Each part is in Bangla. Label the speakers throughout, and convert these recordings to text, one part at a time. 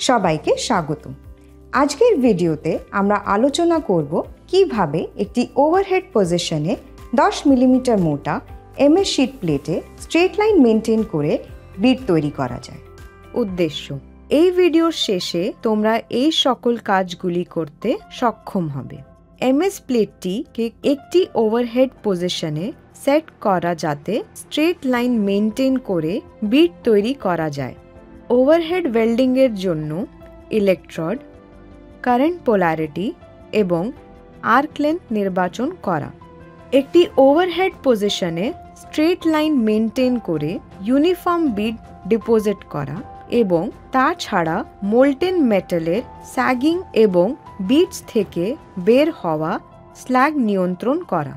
Speaker 1: সবাইকে স্বাগত। আজকের ভিডিওতে আমরা আলোচনা করব কিভাবে একটি ওভারহেড পজিশনে 10 মিলিমিটার মোটা এমএস শীট প্লেটে স্ট্রেট লাইন মেনটেন করে বিট তৈরি করা যায়। উদ্দেশ্য, এই ভিডিওর শেষে তোমরা এই সকল কাজগুলি করতে সক্ষম হবে। এমএস প্লেটটিকে একটি ওভারহেড পজিশনে সেট করা যাতে স্ট্রেট লাইন মেনটেন করে বিট তৈরি করা যায়। ওভারহেড ওয়েল্ডিংয়ের জন্য ইলেকট্রোড, কারেন্ট পোলারিটি এবং আর্ক লেন্থ নির্বাচন করা। একটি ওভারহেড পজিশনে স্ট্রেট লাইন মেনটেন করে ইউনিফর্ম বিট ডিপোজিট করা এবং তাছাড়া মোল্টেন মেটালের স্যাগিং এবং বিটস থেকে বের হওয়া স্ল্যাগ নিয়ন্ত্রণ করা।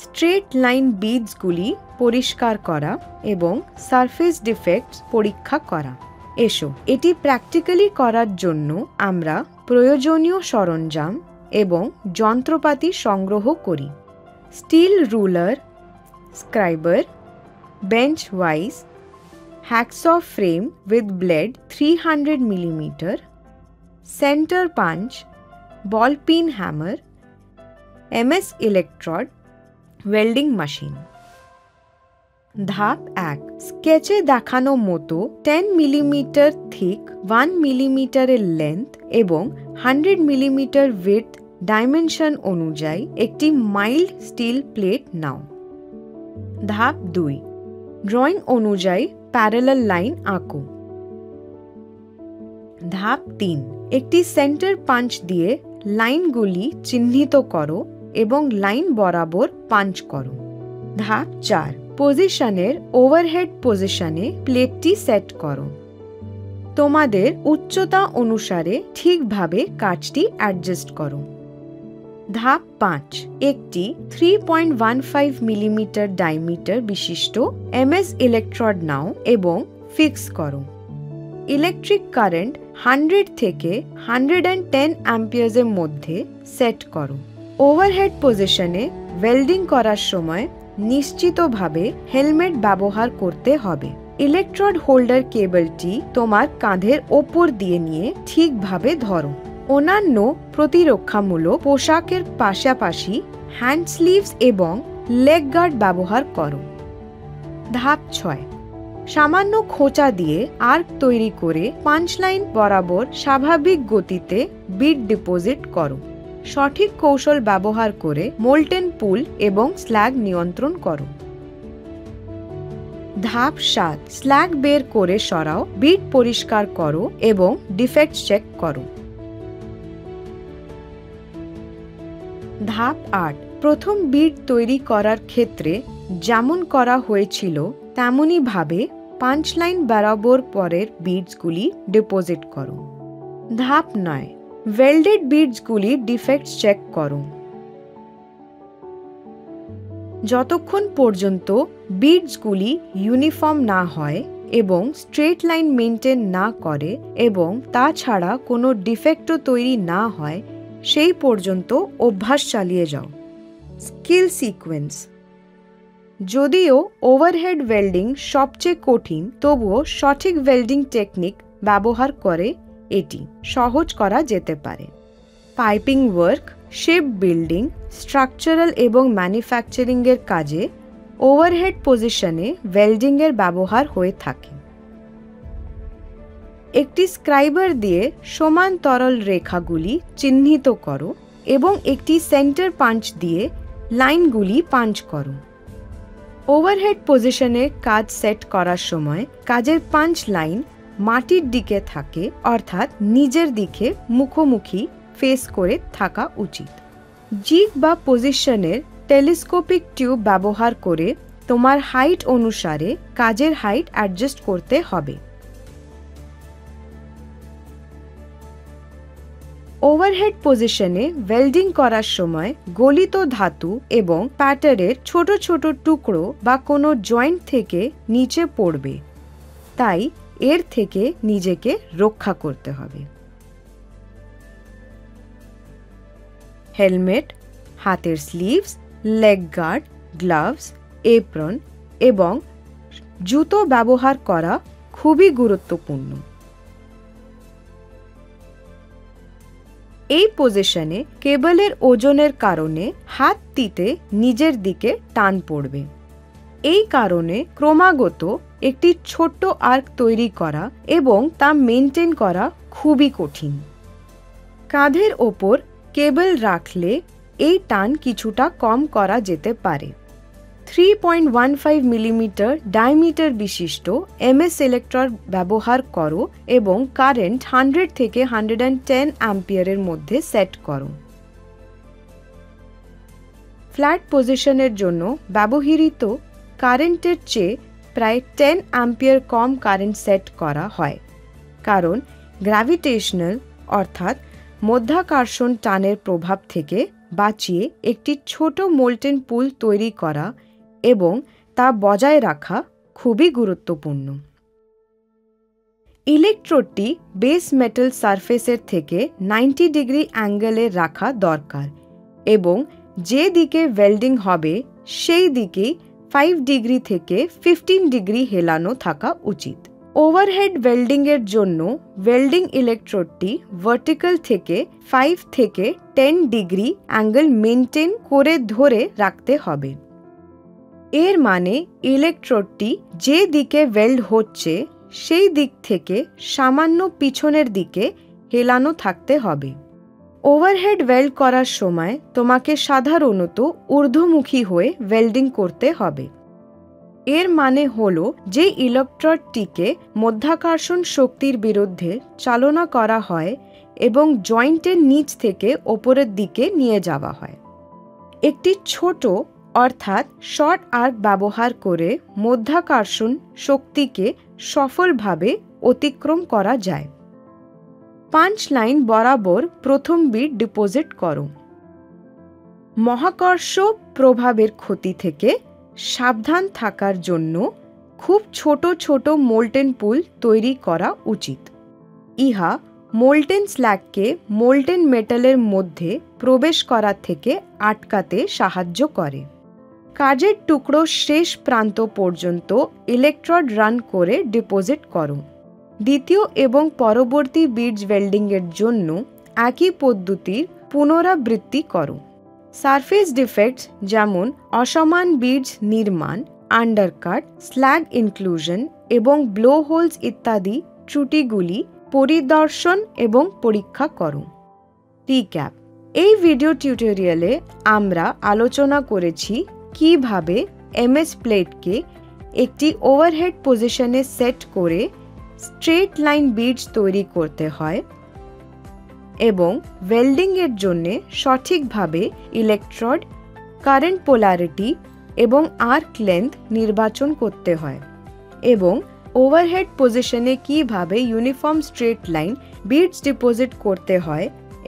Speaker 1: স্ট্রেট লাইন বিটসগুলি পরিষ্কার করা এবং সারফেস ডিফেক্টস পরীক্ষা করা। এসো এটি প্র্যাকটিক্যালি করার জন্য আমরা প্রয়োজনীয় সরঞ্জাম এবং যন্ত্রপাতি সংগ্রহ করি। Steel ruler, scriber, bench vice, hacksaw frame with blade 300 mm, center punch, ball peen hammer, MS electrode, welding machine। ধাপ 1, স্কেচে দেখানো মতো 10 mm থিক, 1 mm লেন্থ এবং 100 mm উইডথ ডাইমেনশন অনুযায়ী একটি মাইল্ড স্টিল প্লেট নাও। ধাপ 2, ড্রয়িং অনুযায়ী প্যারালাল লাইন আঁকো। ধাপ 3, একটি সেন্টার পাঞ্চ দিয়ে লাইনগুলি চিহ্নিত করো এবং লাইন বরাবর পাঞ্চ করো। ধাপ 4, পজিশনের ওভারহেড পজিশনে প্লেটটি সেট করো। তোমাদের উচ্চতা অনুসারে ঠিকভাবে কাজটি অ্যাডজাস্ট করো। ধাপ 5, একটি 3.15 মিলিমিটার ডায়ামিটার বিশিষ্ট এমএস ইলেকট্রোড নাও এবং ফিক্স করো। ইলেকট্রিক কারেন্ট 100 থেকে 110 অ্যাম্পিয়ার্সের মধ্যে সেট করো। ওভারহেড পজিশনে ওয়েল্ডিং করার সময় নিশ্চিতভাবে হেলমেট ব্যবহার করতে হবে। ইলেকট্রোড হোল্ডার কেবলটি তোমার কাঁধের ওপর দিয়ে নিয়ে ঠিকভাবে ধরো। অন্যান্য প্রতিরক্ষামূলক পোশাকের পাশাপাশি হ্যান্ড স্লিভস এবং লেগ গার্ড ব্যবহার করো। ধাপ 6, সামান্য খোঁচা দিয়ে আর্ক তৈরি করে পাঞ্চ লাইন বরাবর স্বাভাবিক গতিতে বিট ডিপোজিট করো। সঠিক কৌশল ব্যবহার করে মোল্টেন পুল এবং স্ল্যাগ নিয়ন্ত্রণ করো। ধাপ 7, স্ল্যাগ বের করে সরাও, বিট পরিষ্কার করো এবং ডিফেক্ট চেক করো। ধাপ 8, প্রথম বিট তৈরি করার ক্ষেত্রে যেমন করা হয়েছিল তেমনই ভাবে পাঞ্চ লাইন বরাবর পরের বিটসগুলি ডিপোজিট করো। ধাপ 9, ওয়েল্ডেড বিটসগুলি ডিফেক্টস চেক করো। যতক্ষণ পর্যন্ত বিটসগুলি ইউনিফর্ম না হয় এবং স্ট্রেট লাইন মেনটেন না করে এবং তাছাড়া কোনো ডিফেক্টও তৈরি না হয় সেই পর্যন্ত অভ্যাস চালিয়ে যাও। Skill sequence. যদিও ওভারহেড ওয়েল্ডিং সবচেয়ে কঠিন, তবুও সঠিক ওয়েল্ডিং টেকনিক ব্যবহার করে এটি সহজ করা যেতে পারে। Piping work, ship building, structural এবং ম্যানুফ্যাকচারিংয়ের কাজে ওভারহেড পজিশনে ওয়েল্ডিংয়ের ব্যবহার হয়ে থাকে। একটি স্ক্রাইবার দিয়ে সমান্তরাল রেখাগুলি চিহ্নিত করো এবং একটি সেন্টার পাঞ্চ দিয়ে লাইনগুলি পাঞ্চ করো। ওভারহেড পজিশনে কাজ সেট করার সময় কাজের পাঞ্চ লাইন মাটির দিকে থাকে, অর্থাৎ নিজের দিকে মুখোমুখি ফেস করে থাকা উচিত। জিগ বা পজিশনের টেলিস্কোপিক টিউব ব্যবহার করে তোমার হাইট অনুসারে কাজের হাইট অ্যাডজাস্ট করতে হবে। ওভারহেড পজিশনে ওয়েল্ডিং করার সময় গলিত ধাতু এবং প্যাটারের ছোট ছোট টুকরো বা কোনো জয়েন্ট থেকে নিচে পড়বে, তাই এর থেকে নিজেকে রক্ষা করতে হবে। হেলমেট, হাতের sleeves, leg guard, gloves, apron এবং জুতো ব্যবহার করা খুবই গুরুত্বপূর্ণ। এই পজিশনে কেবলের ওজনের কারণে হাতটিতে নিজের দিকে টান পড়বে। এই কারণে ক্রমাগত একটি ছোট্ট আর্ক তৈরি করা এবং তা মেনটেন করা খুবই কঠিন। কাঁধের ওপর কেবল রাখলে এই টান কিছুটা কম করা যেতে পারে। 3.15 মিলিমিটার ডায়ামিটার বিশিষ্ট এমএস ইলেকট্রড ব্যবহার করো এবং কারেন্ট 100 থেকে 110 অ্যাম্পিয়ারের মধ্যে সেট করো। ফ্ল্যাট পজিশনের জন্য ব্যবহৃত কারেন্টের চেয়ে প্রায় 10 অ্যাম্পিয়ার কম কারেন্ট সেট করা হয়, কারণ গ্র্যাভিটেশনাল অর্থাৎ মধ্যাকর্ষণ টানের প্রভাব থেকে বাঁচিয়ে একটি ছোট মোল্টেন পুল তৈরি করা এবং তা বজায় রাখা খুবই গুরুত্বপূর্ণ। ইলেকট্রোডটি বেস মেটাল সারফেসের থেকে 90 ডিগ্রি অ্যাঙ্গেলে রাখা দরকার এবং যে দিকে ওয়েল্ডিং হবে সেই দিকেই 5 ডিগ্রি থেকে 15 ডিগ্রি হেলানো থাকা উচিত। ওভারহেড ওয়েল্ডিংয়ের জন্য ওয়েল্ডিং ইলেকট্রোডটি ভার্টিক্যাল থেকে 5 থেকে 10 ডিগ্রি অ্যাঙ্গেল মেনটেন করে ধরে রাখতে হবে। এর মানে ইলেকট্রোডটি যে দিকে ওয়েল্ড হচ্ছে সেই দিক থেকে সামান্য পিছনের দিকে হেলানো থাকতে হবে। ওভারহেড ওয়েল্ড করার সময় তোমাকে সাধারণত ঊর্ধ্বমুখী হয়ে ওয়েল্ডিং করতে হবে। এর মানে হলো যে ইলেকট্রোডটিকে মধ্যাকর্ষণ শক্তির বিরুদ্ধে চালনা করা হয় এবং জয়েন্টের নিচ থেকে ওপরের দিকে নিয়ে যাওয়া হয়। একটি ছোট অর্থাৎ শর্ট আর্ক ব্যবহার করে মধ্যাকর্ষণ শক্তিকে সফলভাবে অতিক্রম করা যায়। পাঞ্চ লাইন বরাবর প্রথম বিট ডিপোজিট করো। মহাকর্ষ প্রভাবের ক্ষতি থেকে সাবধান থাকার জন্য খুব ছোট ছোট মোল্টেন পুল তৈরি করা উচিত। ইহা মোল্টেন স্ল্যাগকে মোল্টেন মেটালের মধ্যে প্রবেশ করা থেকে আটকাতে সাহায্য করে। কাজের টুকরো শেষ প্রান্ত পর্যন্ত ইলেকট্রোড রান করে ডিপোজিট করো। দ্বিতীয় এবং পরবর্তী বিডস ওয়েল্ডিংয়ের জন্য একই পদ্ধতির পুনরাবৃত্তি করো। সারফেস ডিফেক্টস যেমন অসমান বিডস নির্মাণ, আন্ডারকাট, স্ল্যাগ ইনক্লুশন এবং ব্লো হোলস ইত্যাদি ত্রুটিগুলি পরিদর্শন এবং পরীক্ষা করো। রিক্যাপ: এই ভিডিও টিউটোরিয়ালে আমরা আলোচনা করেছি কিভাবে এমএস প্লেটকে একটি ওভারহেড পজিশনে সেট করে স্ট্রেট লাইন বিডস তৈরি করতে হয় এবং ওয়েল্ডিংয়ের জন্য সঠিকভাবে ইলেকট্রোড, কারেন্ট পোলারিটি এবং আর্ক লেন্থ নির্বাচন করতে হয় এবং ওভারহেড পজিশনে কিভাবে uniform straight line beads deposit করতে হয়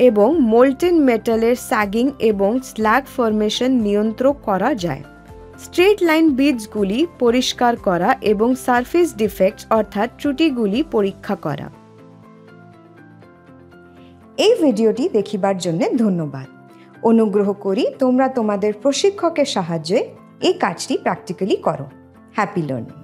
Speaker 1: এবং মোল্টেন মেটালের স্যাগিং এবং স্ল্যাগ ফর্মেশন নিয়ন্ত্রণ করা যায়। স্ট্রেট লাইন বিডসগুলি পরিষ্কার করা এবং সারফেস ডিফেক্টস অর্থাৎ ত্রুটিগুলি পরীক্ষা করা। এই ভিডিওটি দেখিবার জন্য ধন্যবাদ। অনুগ্রহ করি তোমরা তোমাদের প্রশিক্ষকের সাহায্যে এই কাজটি প্র্যাকটিক্যালি করো। Happy learning.